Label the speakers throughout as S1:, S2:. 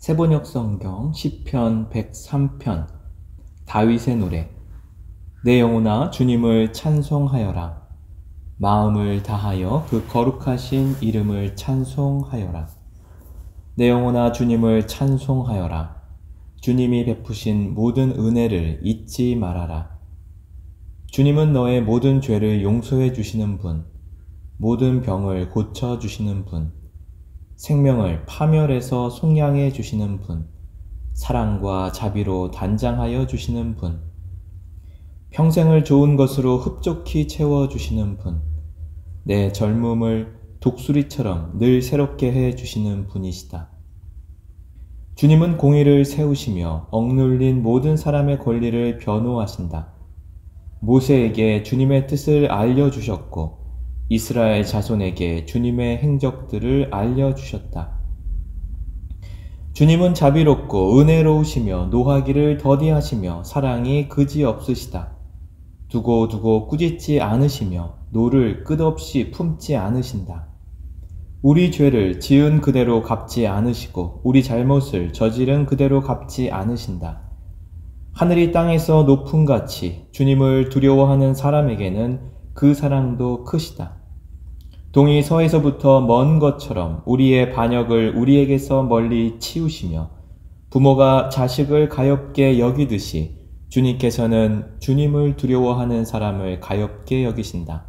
S1: 세번역 성경 시편 103편 다윗의 노래. 내 영혼아 주님을 찬송하여라. 마음을 다하여 그 거룩하신 이름을 찬송하여라. 내 영혼아 주님을 찬송하여라. 주님이 베푸신 모든 은혜를 잊지 말아라. 주님은 너의 모든 죄를 용서해 주시는 분, 모든 병을 고쳐 주시는 분, 생명을 파멸해서 속량해 주시는 분, 사랑과 자비로 단장하여 주시는 분, 평생을 좋은 것으로 흡족히 채워 주시는 분, 내 젊음을 독수리처럼 늘 새롭게 해 주시는 분이시다. 주님은 공의를 세우시며 억눌린 모든 사람의 권리를 변호하신다. 모세에게 주님의 뜻을 알려주셨고 이스라엘 자손에게 주님의 행적들을 알려주셨다. 주님은 자비롭고 은혜로우시며 노하기를 더디하시며 사랑이 그지없으시다. 두고두고 꾸짖지 않으시며 노를 끝없이 품지 않으신다. 우리 죄를 지은 그대로 갚지 않으시고 우리 잘못을 저지른 그대로 갚지 않으신다. 하늘이 땅에서 높음같이 주님을 두려워하는 사람에게는 그 사랑도 크시다. 동이 서에서부터 먼 것처럼 우리의 반역을 우리에게서 멀리 치우시며 부모가 자식을 가엾게 여기듯이 주님께서는 주님을 두려워하는 사람을 가엾게 여기신다.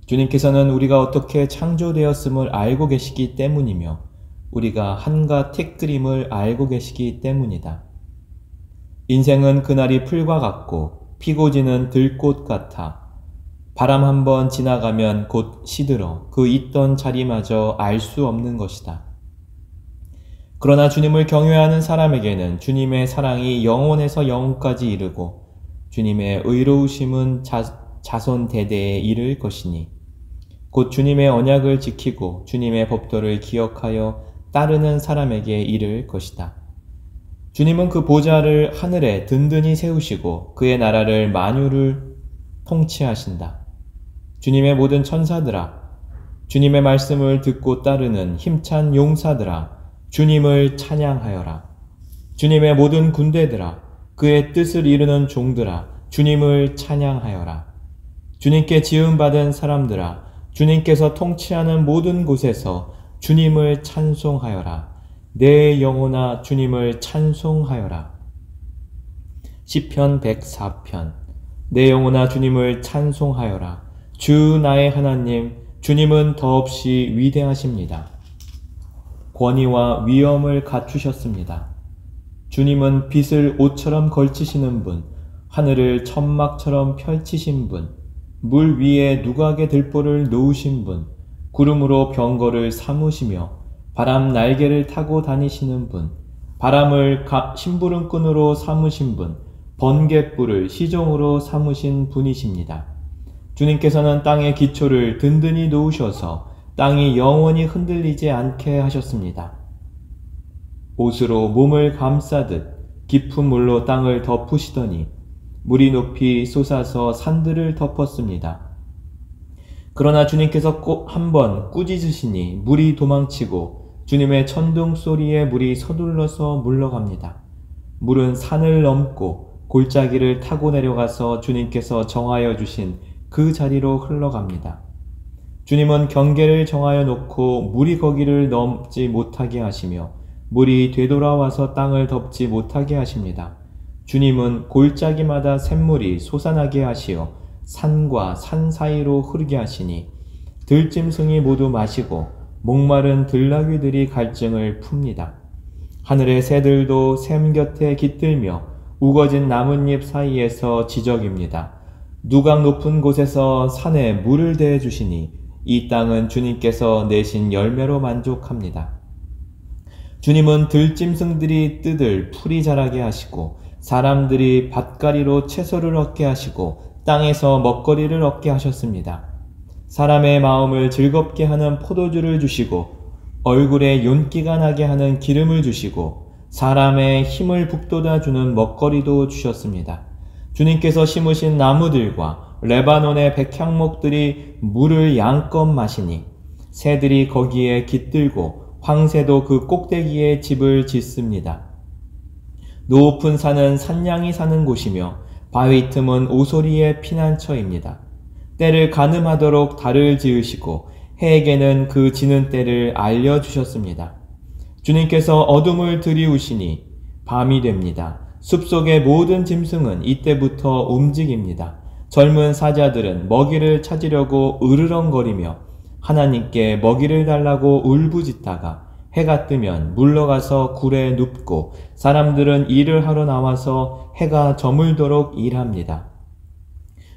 S1: 주님께서는 우리가 어떻게 창조되었음을 알고 계시기 때문이며 우리가 한가 택들임을 알고 계시기 때문이다. 인생은 그날이 풀과 같고 피고 지는 들꽃 같아 바람 한번 지나가면 곧 시들어 그 있던 자리마저 알 수 없는 것이다. 그러나 주님을 경외하는 사람에게는 주님의 사랑이 영원에서 영원까지 이르고 주님의 의로우심은 자손 대대에 이를 것이니 곧 주님의 언약을 지키고 주님의 법도를 기억하여 따르는 사람에게 이를 것이다. 주님은 그 보좌를 하늘에 든든히 세우시고 그의 나라를 만유를 통치하신다. 주님의 모든 천사들아, 주님의 말씀을 듣고 따르는 힘찬 용사들아, 주님을 찬양하여라. 주님의 모든 군대들아, 그의 뜻을 이루는 종들아, 주님을 찬양하여라. 주님께 지음받은 사람들아, 주님께서 통치하는 모든 곳에서 주님을 찬송하여라. 내 영혼아 주님을 찬송하여라. 시편 104편. 내 영혼아 주님을 찬송하여라. 주 나의 하나님, 주님은 더없이 위대하십니다. 권위와 위엄을 갖추셨습니다. 주님은 빛을 옷처럼 걸치시는 분, 하늘을 천막처럼 펼치신 분, 물 위에 누각의 들보를 놓으신 분, 구름으로 병거를 삼으시며 바람 날개를 타고 다니시는 분, 바람을 심부름꾼으로 삼으신 분, 번갯불을 시종으로 삼으신 분이십니다. 주님께서는 땅의 기초를 든든히 놓으셔서 땅이 영원히 흔들리지 않게 하셨습니다. 옷으로 몸을 감싸듯 깊은 물로 땅을 덮으시더니 물이 높이 솟아서 산들을 덮었습니다. 그러나 주님께서 꼭 한번 꾸짖으시니 물이 도망치고 주님의 천둥 소리에 물이 서둘러서 물러갑니다. 물은 산을 넘고 골짜기를 타고 내려가서 주님께서 정하여 주신 그 자리로 흘러갑니다. 주님은 경계를 정하여 놓고 물이 거기를 넘지 못하게 하시며 물이 되돌아와서 땅을 덮지 못하게 하십니다. 주님은 골짜기마다 샘물이 솟아나게 하시어 산과 산 사이로 흐르게 하시니 들짐승이 모두 마시고 목마른 들나귀들이 갈증을 풉니다. 하늘의 새들도 샘 곁에 깃들며 우거진 나뭇잎 사이에서 지저귀입니다. 누각 높은 곳에서 산에 물을 대해 주시니 이 땅은 주님께서 내신 열매로 만족합니다. 주님은 들짐승들이 뜯을 풀이 자라게 하시고 사람들이 밭가리로 채소를 얻게 하시고 땅에서 먹거리를 얻게 하셨습니다. 사람의 마음을 즐겁게 하는 포도주를 주시고 얼굴에 윤기가 나게 하는 기름을 주시고 사람의 힘을 북돋아 주는 먹거리도 주셨습니다. 주님께서 심으신 나무들과 레바논의 백향목들이 물을 양껏 마시니 새들이 거기에 깃들고 황새도 그 꼭대기에 집을 짓습니다. 높은 산은 산양이 사는 곳이며 바위 틈은 오소리의 피난처입니다. 때를 가늠하도록 달을 지으시고 해에게는 그 지는 때를 알려주셨습니다. 주님께서 어둠을 들이우시니 밤이 됩니다. 숲속의 모든 짐승은 이때부터 움직입니다. 젊은 사자들은 먹이를 찾으려고 으르렁거리며 하나님께 먹이를 달라고 울부짖다가 해가 뜨면 물러가서 굴에 눕고 사람들은 일을 하러 나와서 해가 저물도록 일합니다.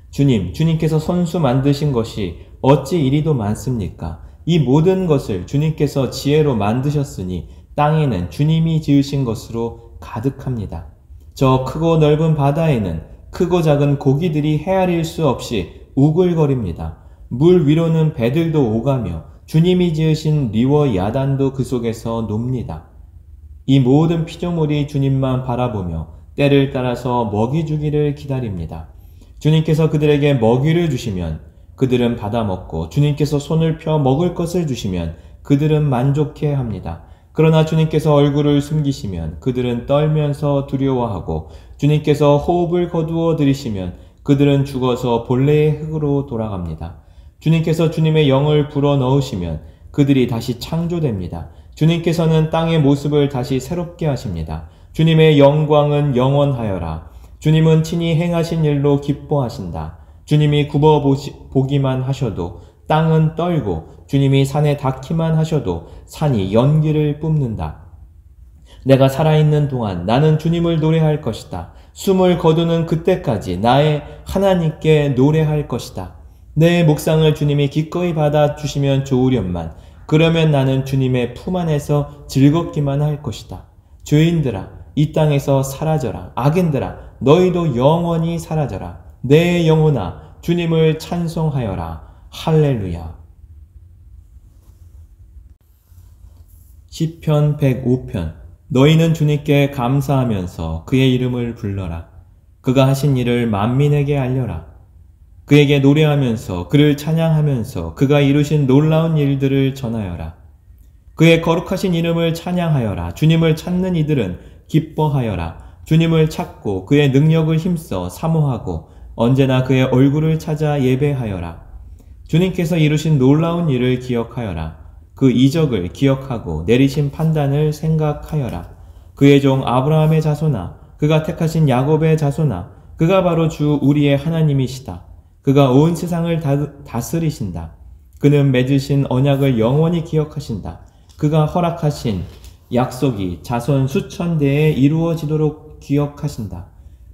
S1: 주님께서 손수 만드신 것이 어찌 이리도 많습니까? 이 모든 것을 주님께서 지혜로 만드셨으니 땅에는 주님이 지으신 것으로 가득합니다. 저 크고 넓은 바다에는 크고 작은 고기들이 헤아릴 수 없이 우글거립니다. 물 위로는 배들도 오가며 주님이 지으신 리워 야단도 그 속에서 놉니다. 이 모든 피조물이 주님만 바라보며 때를 따라서 먹이 주기를 기다립니다. 주님께서 그들에게 먹이를 주시면 그들은 받아먹고 주님께서 손을 펴 먹을 것을 주시면 그들은 만족해 합니다. 그러나 주님께서 얼굴을 숨기시면 그들은 떨면서 두려워하고 주님께서 호흡을 거두어 들이시면 그들은 죽어서 본래의 흙으로 돌아갑니다. 주님께서 주님의 영을 불어넣으시면 그들이 다시 창조됩니다. 주님께서는 땅의 모습을 다시 새롭게 하십니다. 주님의 영광은 영원하여라. 주님은 친히 행하신 일로 기뻐하신다. 주님이 굽어보기만 하셔도 땅은 떨고 주님이 산에 닿기만 하셔도 산이 연기를 뿜는다. 내가 살아있는 동안 나는 주님을 노래할 것이다. 숨을 거두는 그때까지 나의 하나님께 노래할 것이다. 내 묵상을 주님이 기꺼이 받아주시면 좋으련만 그러면 나는 주님의 품 안에서 즐겁기만 할 것이다. 죄인들아 이 땅에서 사라져라. 악인들아 너희도 영원히 사라져라. 내 영혼아 주님을 찬송하여라. 할렐루야. 시편 105편. 너희는 주님께 감사하면서 그의 이름을 불러라. 그가 하신 일을 만민에게 알려라. 그에게 노래하면서 그를 찬양하면서 그가 이루신 놀라운 일들을 전하여라. 그의 거룩하신 이름을 찬양하여라. 주님을 찾는 이들은 기뻐하여라. 주님을 찾고 그의 능력을 힘써 사모하고 언제나 그의 얼굴을 찾아 예배하여라. 주님께서 이루신 놀라운 일을 기억하여라. 그 이적을 기억하고 내리신 판단을 생각하여라. 그의 종 아브라함의 자손아, 그가 택하신 야곱의 자손아, 그가 바로 주 우리의 하나님이시다. 그가 온 세상을 다스리신다. 그는 맺으신 언약을 영원히 기억하신다. 그가 허락하신 약속이 자손 수천 대에 이루어지도록 기억하신다.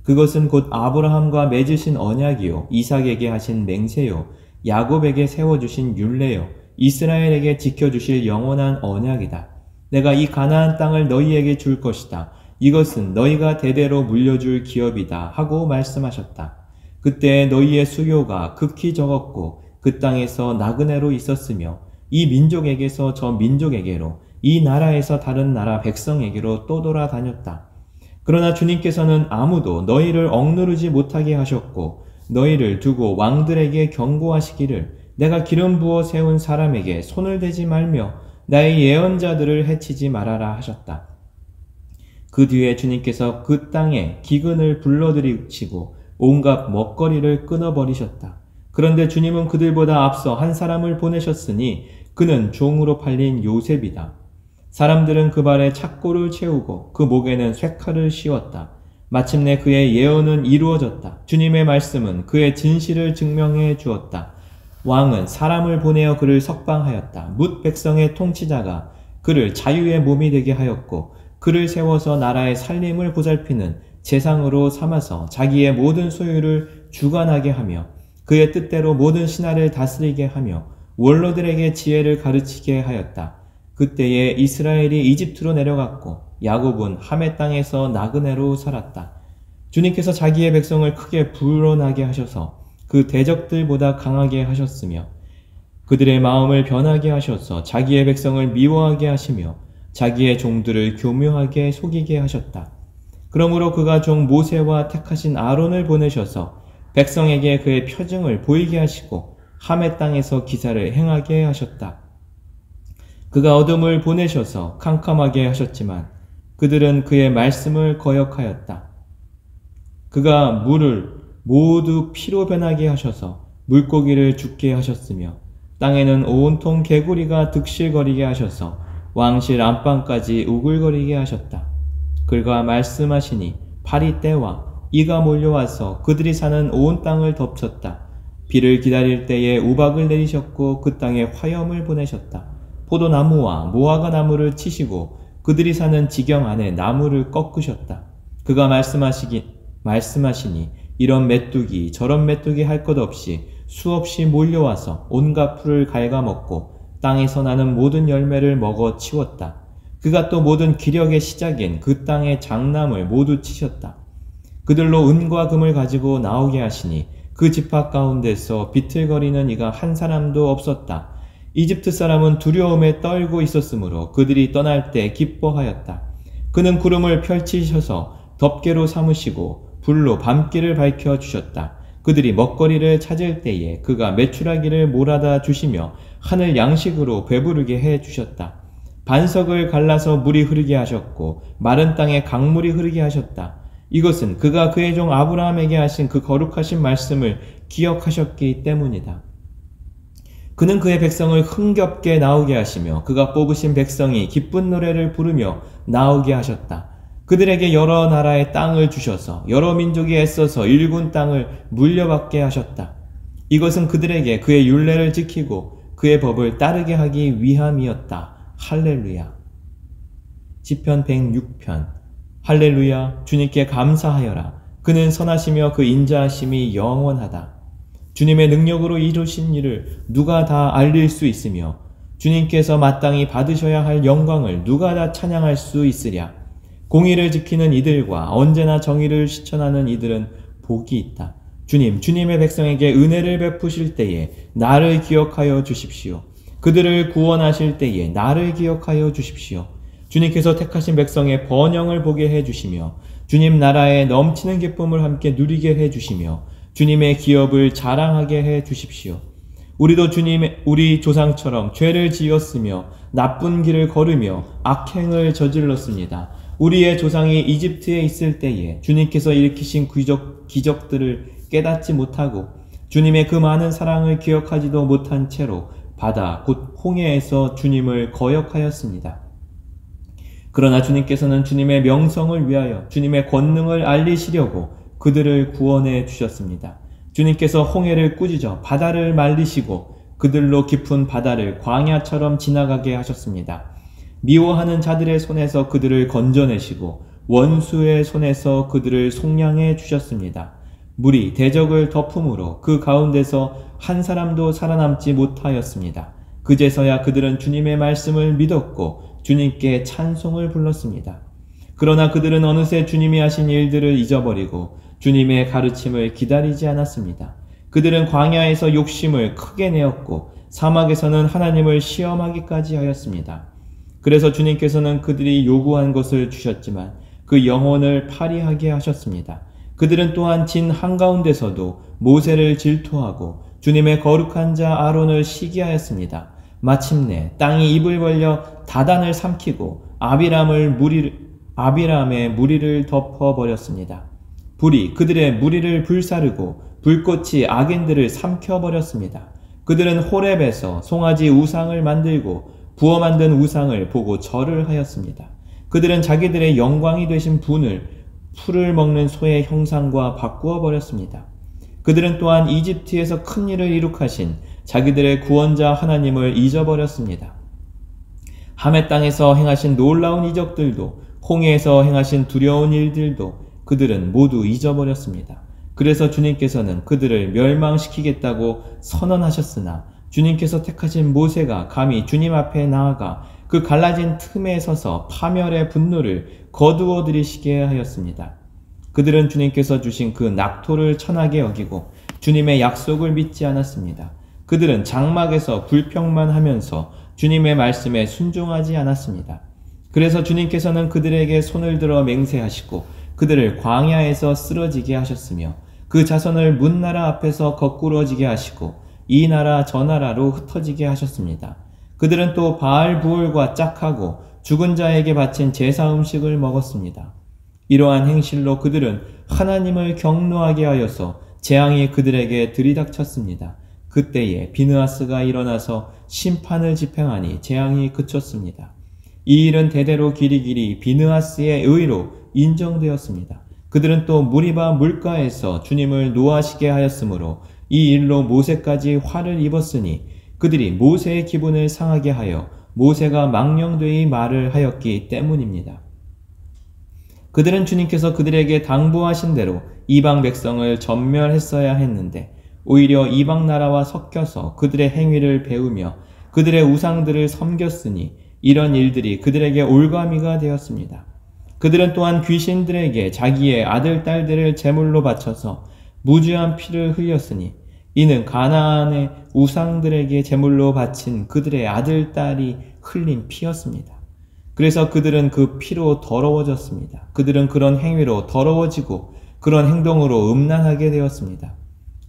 S1: 그것은 곧 아브라함과 맺으신 언약이요, 이삭에게 하신 맹세요, 야곱에게 세워주신 율례요, 이스라엘에게 지켜주실 영원한 언약이다. 내가 이 가나안 땅을 너희에게 줄 것이다. 이것은 너희가 대대로 물려줄 기업이다 하고 말씀하셨다. 그때 너희의 수요가 극히 적었고 그 땅에서 나그네로 있었으며 이 민족에게서 저 민족에게로, 이 나라에서 다른 나라 백성에게로 또 돌아다녔다. 그러나 주님께서는 아무도 너희를 억누르지 못하게 하셨고 너희를 두고 왕들에게 경고하시기를 내가 기름 부어 세운 사람에게 손을 대지 말며 나의 예언자들을 해치지 말아라 하셨다. 그 뒤에 주님께서 그 땅에 기근을 불러들이시고 온갖 먹거리를 끊어버리셨다. 그런데 주님은 그들보다 앞서 한 사람을 보내셨으니 그는 종으로 팔린 요셉이다. 사람들은 그 발에 착고를 채우고 그 목에는 쇠칼을 씌웠다. 마침내 그의 예언은 이루어졌다. 주님의 말씀은 그의 진실을 증명해 주었다. 왕은 사람을 보내어 그를 석방하였다. 뭇 백성의 통치자가 그를 자유의 몸이 되게 하였고 그를 세워서 나라의 살림을 보살피는 재상으로 삼아서 자기의 모든 소유를 주관하게 하며 그의 뜻대로 모든 신하를 다스리게 하며 원로들에게 지혜를 가르치게 하였다. 그때에 이스라엘이 이집트로 내려갔고 야곱은 함의 땅에서 나그네로 살았다. 주님께서 자기의 백성을 크게 불어나게 하셔서 그 대적들보다 강하게 하셨으며 그들의 마음을 변하게 하셔서 자기의 백성을 미워하게 하시며 자기의 종들을 교묘하게 속이게 하셨다. 그러므로 그가 종 모세와 택하신 아론을 보내셔서 백성에게 그의 표징을 보이게 하시고 함의 땅에서 기사를 행하게 하셨다. 그가 어둠을 보내셔서 캄캄하게 하셨지만 그들은 그의 말씀을 거역하였다. 그가 물을 모두 피로 변하게 하셔서 물고기를 죽게 하셨으며 땅에는 온통 개구리가 득실거리게 하셔서 왕실 안방까지 우글거리게 하셨다. 그가 말씀하시니 파리 때와 이가 몰려와서 그들이 사는 온 땅을 덮쳤다. 비를 기다릴 때에 우박을 내리셨고 그 땅에 화염을 보내셨다. 포도나무와 무화과 나무를 치시고 그들이 사는 지경 안에 나무를 꺾으셨다. 그가 말씀하시니 이런 메뚜기 저런 메뚜기 할 것 없이 수없이 몰려와서 온갖 풀을 갉아먹고 땅에서 나는 모든 열매를 먹어 치웠다. 그가 또 모든 기력의 시작인 그 땅의 장남을 모두 치셨다. 그들로 은과 금을 가지고 나오게 하시니 그 지파 가운데서 비틀거리는 이가 한 사람도 없었다. 이집트 사람은 두려움에 떨고 있었으므로 그들이 떠날 때 기뻐하였다. 그는 구름을 펼치셔서 덮개로 삼으시고 불로 밤길을 밝혀주셨다. 그들이 먹거리를 찾을 때에 그가 메추라기를 몰아다 주시며 하늘 양식으로 배부르게 해주셨다. 반석을 갈라서 물이 흐르게 하셨고 마른 땅에 강물이 흐르게 하셨다. 이것은 그가 그의 종 아브라함에게 하신 그 거룩하신 말씀을 기억하셨기 때문이다. 그는 그의 백성을 흥겹게 나오게 하시며 그가 뽑으신 백성이 기쁜 노래를 부르며 나오게 하셨다. 그들에게 여러 나라의 땅을 주셔서 여러 민족이 애써서 일군 땅을 물려받게 하셨다. 이것은 그들에게 그의 율례를 지키고 그의 법을 따르게 하기 위함이었다. 할렐루야. 시편 106편. 할렐루야. 주님께 감사하여라. 그는 선하시며 그 인자하심이 영원하다. 주님의 능력으로 이루신 일을 누가 다 알릴 수 있으며 주님께서 마땅히 받으셔야 할 영광을 누가 다 찬양할 수 있으랴. 공의를 지키는 이들과 언제나 정의를 실천하는 이들은 복이 있다. 주님의 백성에게 은혜를 베푸실 때에 나를 기억하여 주십시오. 그들을 구원하실 때에 나를 기억하여 주십시오. 주님께서 택하신 백성의 번영을 보게 해주시며 주님 나라의 넘치는 기쁨을 함께 누리게 해주시며 주님의 기업을 자랑하게 해주십시오. 우리도 우리 조상처럼 죄를 지었으며 나쁜 길을 걸으며 악행을 저질렀습니다. 우리의 조상이 이집트에 있을 때에 주님께서 일으키신 기적들을 깨닫지 못하고 주님의 그 많은 사랑을 기억하지도 못한 채로 바다 곧 홍해에서 주님을 거역하였습니다. 그러나 주님께서는 주님의 명성을 위하여 주님의 권능을 알리시려고 그들을 구원해 주셨습니다. 주님께서 홍해를 꾸짖어 바다를 말리시고 그들로 깊은 바다를 광야처럼 지나가게 하셨습니다. 미워하는 자들의 손에서 그들을 건져내시고 원수의 손에서 그들을 속량해 주셨습니다. 물이 대적을 덮음으로 그 가운데서 한 사람도 살아남지 못하였습니다. 그제서야 그들은 주님의 말씀을 믿었고 주님께 찬송을 불렀습니다. 그러나 그들은 어느새 주님이 하신 일들을 잊어버리고 주님의 가르침을 기다리지 않았습니다. 그들은 광야에서 욕심을 크게 내었고 사막에서는 하나님을 시험하기까지 하였습니다. 그래서 주님께서는 그들이 요구한 것을 주셨지만 그 영혼을 파리하게 하셨습니다. 그들은 또한 진 한가운데서도 모세를 질투하고 주님의 거룩한 자 아론을 시기하였습니다. 마침내 땅이 입을 벌려 다단을 삼키고 아비람의 무리를 덮어버렸습니다. 불이 그들의 무리를 불사르고 불꽃이 악인들을 삼켜버렸습니다. 그들은 호렙에서 송아지 우상을 만들고 부어 만든 우상을 보고 절을 하였습니다. 그들은 자기들의 영광이 되신 분을 풀을 먹는 소의 형상과 바꾸어 버렸습니다. 그들은 또한 이집트에서 큰 일을 이룩하신 자기들의 구원자 하나님을 잊어버렸습니다. 하메 땅에서 행하신 놀라운 이적들도 홍해에서 행하신 두려운 일들도 그들은 모두 잊어버렸습니다. 그래서 주님께서는 그들을 멸망시키겠다고 선언하셨으나 주님께서 택하신 모세가 감히 주님 앞에 나아가 그 갈라진 틈에 서서 파멸의 분노를 거두어 들이시게 하였습니다. 그들은 주님께서 주신 그 낙토를 천하게 여기고 주님의 약속을 믿지 않았습니다. 그들은 장막에서 불평만 하면서 주님의 말씀에 순종하지 않았습니다. 그래서 주님께서는 그들에게 손을 들어 맹세하시고 그들을 광야에서 쓰러지게 하셨으며 그 자손을 문나라 앞에서 거꾸러지게 하시고 이 나라 저 나라로 흩어지게 하셨습니다. 그들은 또 바알 부올과 짝하고 죽은 자에게 바친 제사 음식을 먹었습니다. 이러한 행실로 그들은 하나님을 경노하게 하여서 재앙이 그들에게 들이닥쳤습니다. 그때에 비느하스가 일어나서 심판을 집행하니 재앙이 그쳤습니다. 이 일은 대대로 길이길이 비느하스의 의로 인정되었습니다. 그들은 또 무리바 물가에서 주님을 노하시게 하였으므로 이 일로 모세까지 화를 입었으니 그들이 모세의 기분을 상하게 하여 모세가 망령되이 말을 하였기 때문입니다. 그들은 주님께서 그들에게 당부하신 대로 이방 백성을 전멸했어야 했는데 오히려 이방 나라와 섞여서 그들의 행위를 배우며 그들의 우상들을 섬겼으니 이런 일들이 그들에게 올가미가 되었습니다. 그들은 또한 귀신들에게 자기의 아들, 딸들을 제물로 바쳐서 무죄한 피를 흘렸으니 이는 가나안의 우상들에게 제물로 바친 그들의 아들, 딸이 흘린 피였습니다. 그래서 그들은 그 피로 더러워졌습니다. 그들은 그런 행위로 더러워지고 그런 행동으로 음란하게 되었습니다.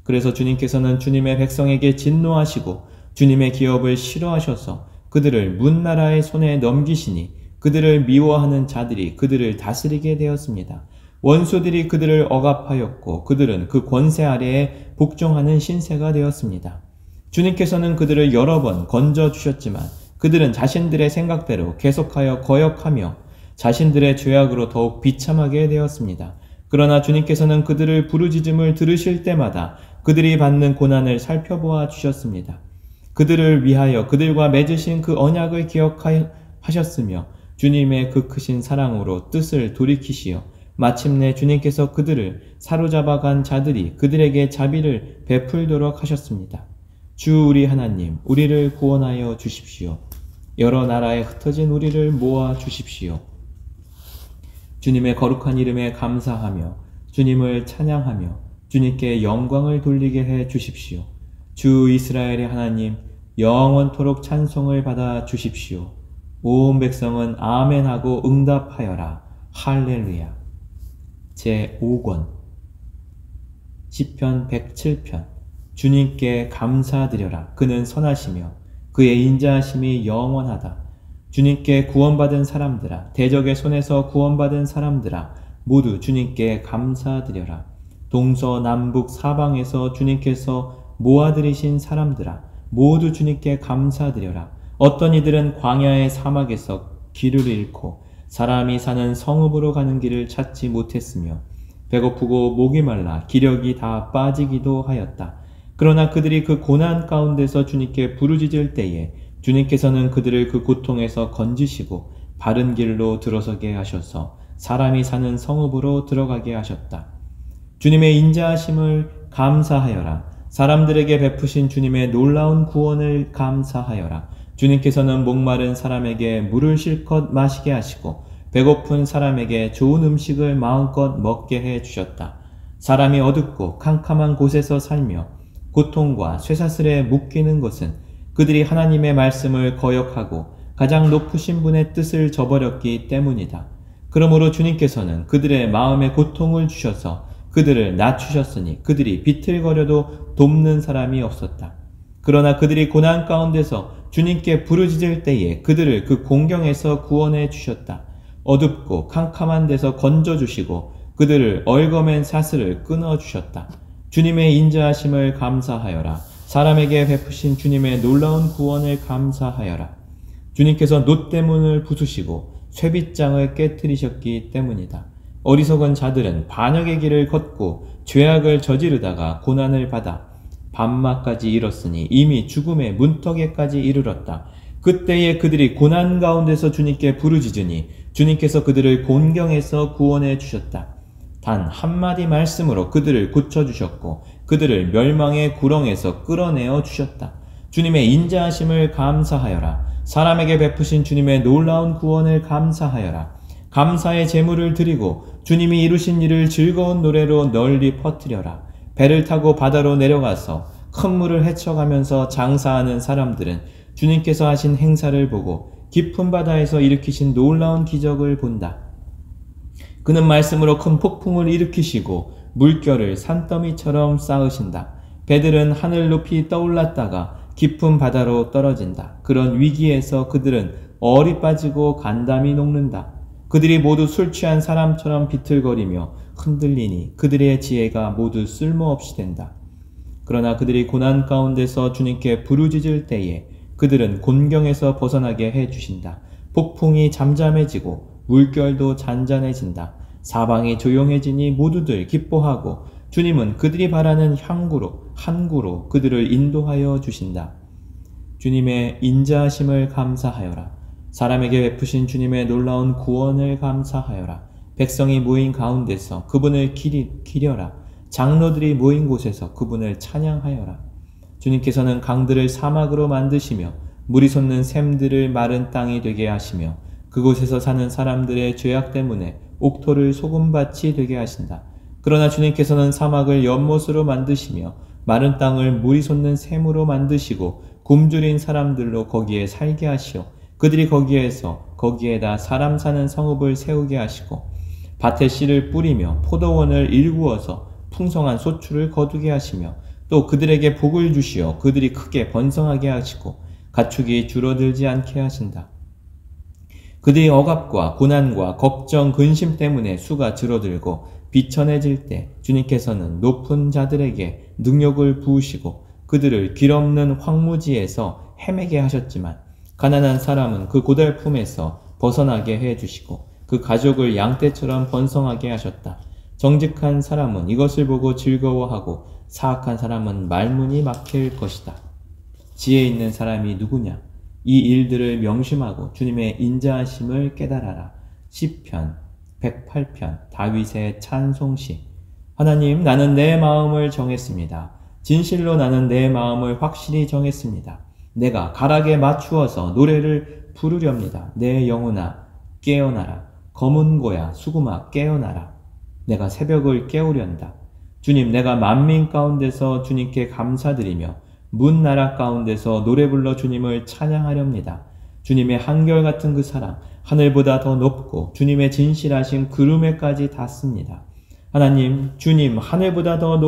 S1: 그래서 주님께서는 주님의 백성에게 진노하시고 주님의 기업을 싫어하셔서 그들을 문나라의 손에 넘기시니 그들을 미워하는 자들이 그들을 다스리게 되었습니다. 원수들이 그들을 억압하였고 그들은 그 권세 아래에 복종하는 신세가 되었습니다. 주님께서는 그들을 여러 번 건져주셨지만 그들은 자신들의 생각대로 계속하여 거역하며 자신들의 죄악으로 더욱 비참하게 되었습니다. 그러나 주님께서는 그들을 부르짖음을 들으실 때마다 그들이 받는 고난을 살펴보아 주셨습니다. 그들을 위하여 그들과 맺으신 그 언약을 기억하셨으며 주님의 그 크신 사랑으로 뜻을 돌이키시어 마침내 주님께서 그들을 사로잡아간 자들이 그들에게 자비를 베풀도록 하셨습니다. 주 우리 하나님, 우리를 구원하여 주십시오. 여러 나라에 흩어진 우리를 모아 주십시오. 주님의 거룩한 이름에 감사하며 주님을 찬양하며 주님께 영광을 돌리게 해 주십시오. 주 이스라엘의 하나님, 영원토록 찬송을 받아 주십시오. 온 백성은 아멘하고 응답하여라. 할렐루야. 제5권 시편 107편 주님께 감사드려라. 그는 선하시며 그의 인자하심이 영원하다. 주님께 구원받은 사람들아, 대적의 손에서 구원받은 사람들아, 모두 주님께 감사드려라. 동서남북 사방에서 주님께서 모아들이신 사람들아, 모두 주님께 감사드려라. 어떤 이들은 광야의 사막에서 길을 잃고 사람이 사는 성읍으로 가는 길을 찾지 못했으며 배고프고 목이 말라 기력이 다 빠지기도 하였다. 그러나 그들이 그 고난 가운데서 주님께 부르짖을 때에 주님께서는 그들을 그 고통에서 건지시고 바른 길로 들어서게 하셔서 사람이 사는 성읍으로 들어가게 하셨다. 주님의 인자하심을 감사하여라. 사람들에게 베푸신 주님의 놀라운 구원을 감사하여라. 주님께서는 목마른 사람에게 물을 실컷 마시게 하시고 배고픈 사람에게 좋은 음식을 마음껏 먹게 해 주셨다. 사람이 어둡고 캄캄한 곳에서 살며 고통과 쇠사슬에 묶이는 것은 그들이 하나님의 말씀을 거역하고 가장 높으신 분의 뜻을 저버렸기 때문이다. 그러므로 주님께서는 그들의 마음에 고통을 주셔서 그들을 낮추셨으니 그들이 비틀거려도 돕는 사람이 없었다. 그러나 그들이 고난 가운데서 주님께 부르짖을 때에 그들을 그 공경에서 구원해 주셨다. 어둡고 캄캄한 데서 건져주시고 그들을 얽어맨 사슬을 끊어주셨다. 주님의 인자하심을 감사하여라. 사람에게 베푸신 주님의 놀라운 구원을 감사하여라. 주님께서 놋대문을 부수시고 쇠빗장을 깨뜨리셨기 때문이다. 어리석은 자들은 반역의 길을 걷고 죄악을 저지르다가 고난을 받아 밤마까지 이뤘으니 이미 죽음의 문턱에까지 이르렀다. 그때에 그들이 고난 가운데서 주님께 부르짖으니 주님께서 그들을 곤경에서 구원해 주셨다. 단 한마디 말씀으로 그들을 고쳐주셨고 그들을 멸망의 구렁에서 끌어내어 주셨다. 주님의 인자하심을 감사하여라. 사람에게 베푸신 주님의 놀라운 구원을 감사하여라. 감사의 제물을 드리고 주님이 이루신 일을 즐거운 노래로 널리 퍼뜨려라. 배를 타고 바다로 내려가서 큰 물을 헤쳐가면서 장사하는 사람들은 주님께서 하신 행사를 보고 깊은 바다에서 일으키신 놀라운 기적을 본다. 그는 말씀으로 큰 폭풍을 일으키시고 물결을 산더미처럼 쌓으신다. 배들은 하늘 높이 떠올랐다가 깊은 바다로 떨어진다. 그런 위기에서 그들은 얼이 빠지고 간담이 녹는다. 그들이 모두 술 취한 사람처럼 비틀거리며 흔들리니 그들의 지혜가 모두 쓸모없이 된다. 그러나 그들이 고난 가운데서 주님께 부르짖을 때에 그들은 곤경에서 벗어나게 해주신다. 폭풍이 잠잠해지고 물결도 잔잔해진다. 사방이 조용해지니 모두들 기뻐하고 주님은 그들이 바라는 항구로 그들을 인도하여 주신다. 주님의 인자하심을 감사하여라. 사람에게 베푸신 주님의 놀라운 구원을 감사하여라. 백성이 모인 가운데서 그분을 기려라. 장로들이 모인 곳에서 그분을 찬양하여라. 주님께서는 강들을 사막으로 만드시며 물이 솟는 샘들을 마른 땅이 되게 하시며 그곳에서 사는 사람들의 죄악 때문에 옥토를 소금밭이 되게 하신다. 그러나 주님께서는 사막을 연못으로 만드시며 마른 땅을 물이 솟는 샘으로 만드시고 굶주린 사람들로 거기에 살게 하시어 그들이 거기에다 사람 사는 성읍을 세우게 하시고 밭에 씨를 뿌리며 포도원을 일구어서 풍성한 소출을 거두게 하시며 또 그들에게 복을 주시어 그들이 크게 번성하게 하시고 가축이 줄어들지 않게 하신다. 그들의 억압과 고난과 걱정, 근심 때문에 수가 줄어들고 비천해질 때 주님께서는 높은 자들에게 능력을 부으시고 그들을 길 없는 황무지에서 헤매게 하셨지만 가난한 사람은 그 고달픔에서 벗어나게 해주시고 그 가족을 양떼처럼 번성하게 하셨다. 정직한 사람은 이것을 보고 즐거워하고 사악한 사람은 말문이 막힐 것이다. 지혜 있는 사람이 누구냐? 이 일들을 명심하고 주님의 인자하심을 깨달아라. 시편 108편 다윗의 찬송시. 하나님, 나는 내 마음을 정했습니다. 진실로 나는 내 마음을 확실히 정했습니다. 내가 가락에 맞추어서 노래를 부르렵니다. 내 영혼아 깨어나라. 검은 고야 수구마 깨어나라. 내가 새벽을 깨우련다. 주님, 내가 만민 가운데서 주님께 감사드리며 문 나라 가운데서 노래 불러 주님을 찬양하렵니다. 주님의 한결같은 그 사랑, 하늘보다 더 높고 주님의 진실하신 그루매까지 닿습니다. 하나님, 주님 하늘보다 더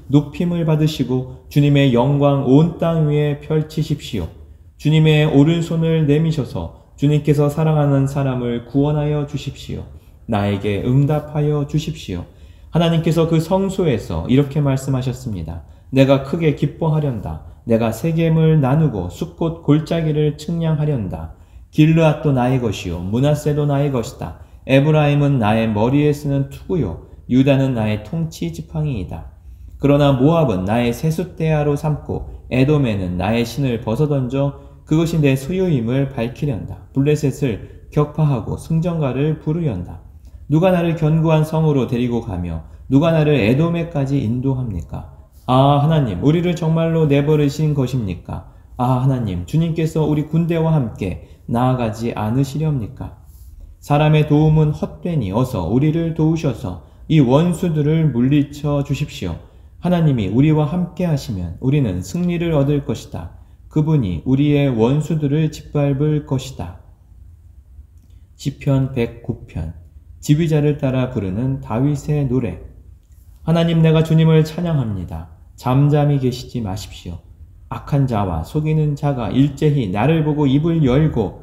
S1: 높임을 받으시고 주님의 영광 온 땅 위에 펼치십시오. 주님의 오른손을 내미셔서 주님께서 사랑하는 사람을 구원하여 주십시오. 나에게 응답하여 주십시오. 하나님께서 그 성소에서 이렇게 말씀하셨습니다. 내가 크게 기뻐하련다. 내가 세겜을 나누고 숫꽃 골짜기를 측량하련다. 길르앗도 나의 것이요 므낫세도 나의 것이다. 에브라임은 나의 머리에 쓰는 투구요 유다는 나의 통치 지팡이이다. 그러나 모압은 나의 세숫대야로 삼고 에돔에는 나의 신을 벗어던져 그것이 내 소유임을 밝히련다. 블레셋을 격파하고 승전가를 부르련다. 누가 나를 견고한 성으로 데리고 가며 누가 나를 에돔에까지 인도합니까? 아, 하나님, 우리를 정말로 내버리신 것입니까? 아, 하나님, 주님께서 우리 군대와 함께 나아가지 않으시렵니까? 사람의 도움은 헛되니 어서 우리를 도우셔서 이 원수들을 물리쳐 주십시오. 하나님이 우리와 함께 하시면 우리는 승리를 얻을 것이다. 그분이 우리의 원수들을 짓밟을 것이다. 시편 109편 지휘자를 따라 부르는 다윗의 노래. 하나님, 내가 주님을 찬양합니다. 잠잠히 계시지 마십시오. 악한 자와 속이는 자가 일제히 나를 보고 입을 열고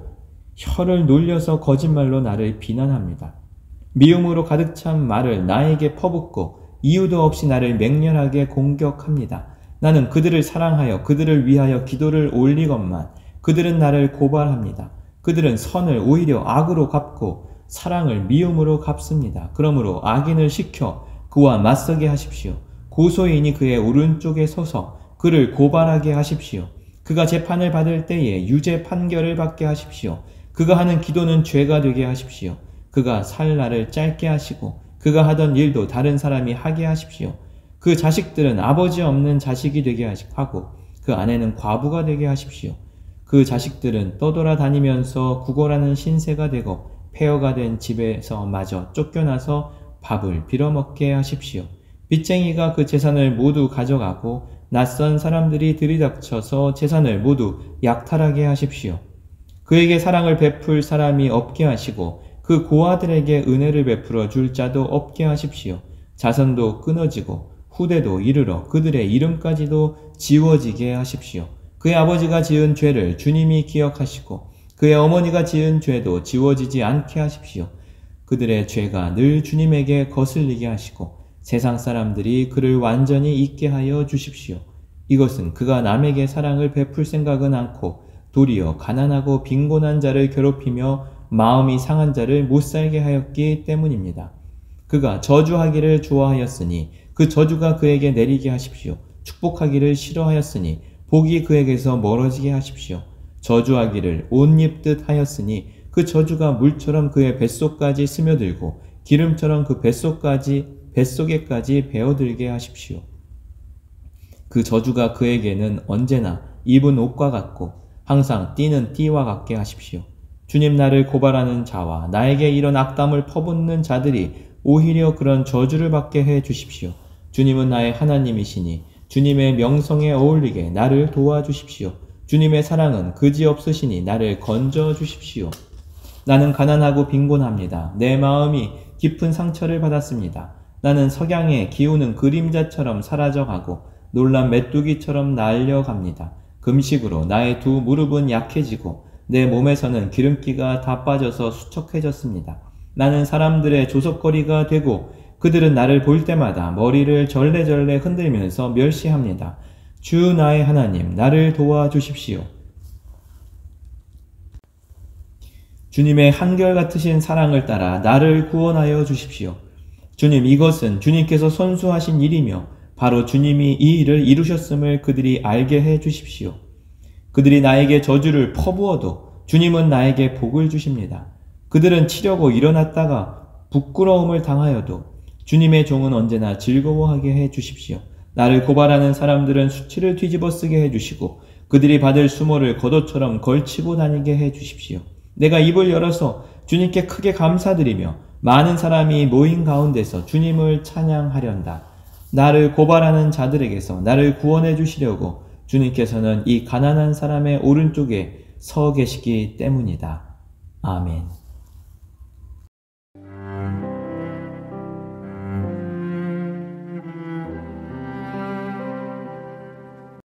S1: 혀를 놀려서 거짓말로 나를 비난합니다. 미움으로 가득 찬 말을 나에게 퍼붓고 이유도 없이 나를 맹렬하게 공격합니다. 나는 그들을 사랑하여 그들을 위하여 기도를 올리건만 그들은 나를 고발합니다. 그들은 선을 오히려 악으로 갚고 사랑을 미움으로 갚습니다. 그러므로 악인을 시켜 그와 맞서게 하십시오. 고소인이 그의 오른쪽에 서서 그를 고발하게 하십시오. 그가 재판을 받을 때에 유죄 판결을 받게 하십시오. 그가 하는 기도는 죄가 되게 하십시오. 그가 살 날을 짧게 하시고 그가 하던 일도 다른 사람이 하게 하십시오. 그 자식들은 아버지 없는 자식이 되게 하고 그 아내는 과부가 되게 하십시오. 그 자식들은 떠돌아다니면서 구걸하는 신세가 되고 폐허가 된 집에서 마저 쫓겨나서 밥을 빌어먹게 하십시오. 빚쟁이가 그 재산을 모두 가져가고 낯선 사람들이 들이닥쳐서 재산을 모두 약탈하게 하십시오. 그에게 사랑을 베풀 사람이 없게 하시고 그 고아들에게 은혜를 베풀어 줄 자도 없게 하십시오. 자손도 끊어지고 후대도 이르러 그들의 이름까지도 지워지게 하십시오. 그의 아버지가 지은 죄를 주님이 기억하시고 그의 어머니가 지은 죄도 지워지지 않게 하십시오. 그들의 죄가 늘 주님에게 거슬리게 하시고 세상 사람들이 그를 완전히 잊게 하여 주십시오. 이것은 그가 남에게 사랑을 베풀 생각은 않고 도리어 가난하고 빈곤한 자를 괴롭히며 마음이 상한 자를 못살게 하였기 때문입니다. 그가 저주하기를 좋아하였으니 그 저주가 그에게 내리게 하십시오. 축복하기를 싫어하였으니 복이 그에게서 멀어지게 하십시오. 저주하기를 옷 입듯 하였으니 그 저주가 물처럼 그의 뱃속까지 스며들고 기름처럼 그 뱃속에까지 배어들게 하십시오. 그 저주가 그에게는 언제나 입은 옷과 같고 항상 띠는 띠와 같게 하십시오. 주님, 나를 고발하는 자와 나에게 이런 악담을 퍼붓는 자들이 오히려 그런 저주를 받게 해 주십시오. 주님은 나의 하나님이시니 주님의 명성에 어울리게 나를 도와주십시오. 주님의 사랑은 그지없으시니 나를 건져 주십시오. 나는 가난하고 빈곤합니다. 내 마음이 깊은 상처를 받았습니다. 나는 석양에 기우는 그림자처럼 사라져가고 놀란 메뚜기처럼 날려갑니다. 금식으로 나의 두 무릎은 약해지고 내 몸에서는 기름기가 다 빠져서 수척해졌습니다. 나는 사람들의 조석거리가 되고 그들은 나를 볼 때마다 머리를 절레절레 흔들면서 멸시합니다. 주 나의 하나님, 나를 도와주십시오. 주님의 한결같으신 사랑을 따라 나를 구원하여 주십시오. 주님, 이것은 주님께서 선수하신 일이며 바로 주님이 이 일을 이루셨음을 그들이 알게 해 주십시오. 그들이 나에게 저주를 퍼부어도 주님은 나에게 복을 주십니다. 그들은 치려고 일어났다가 부끄러움을 당하여도 주님의 종은 언제나 즐거워하게 해 주십시오. 나를 고발하는 사람들은 수치를 뒤집어 쓰게 해 주시고 그들이 받을 수모를 겉옷처럼 걸치고 다니게 해 주십시오. 내가 입을 열어서 주님께 크게 감사드리며 많은 사람이 모인 가운데서 주님을 찬양하련다. 나를 고발하는 자들에게서 나를 구원해 주시려고 주님께서는 이 가난한 사람의 오른쪽에 서 계시기 때문이다. 아멘.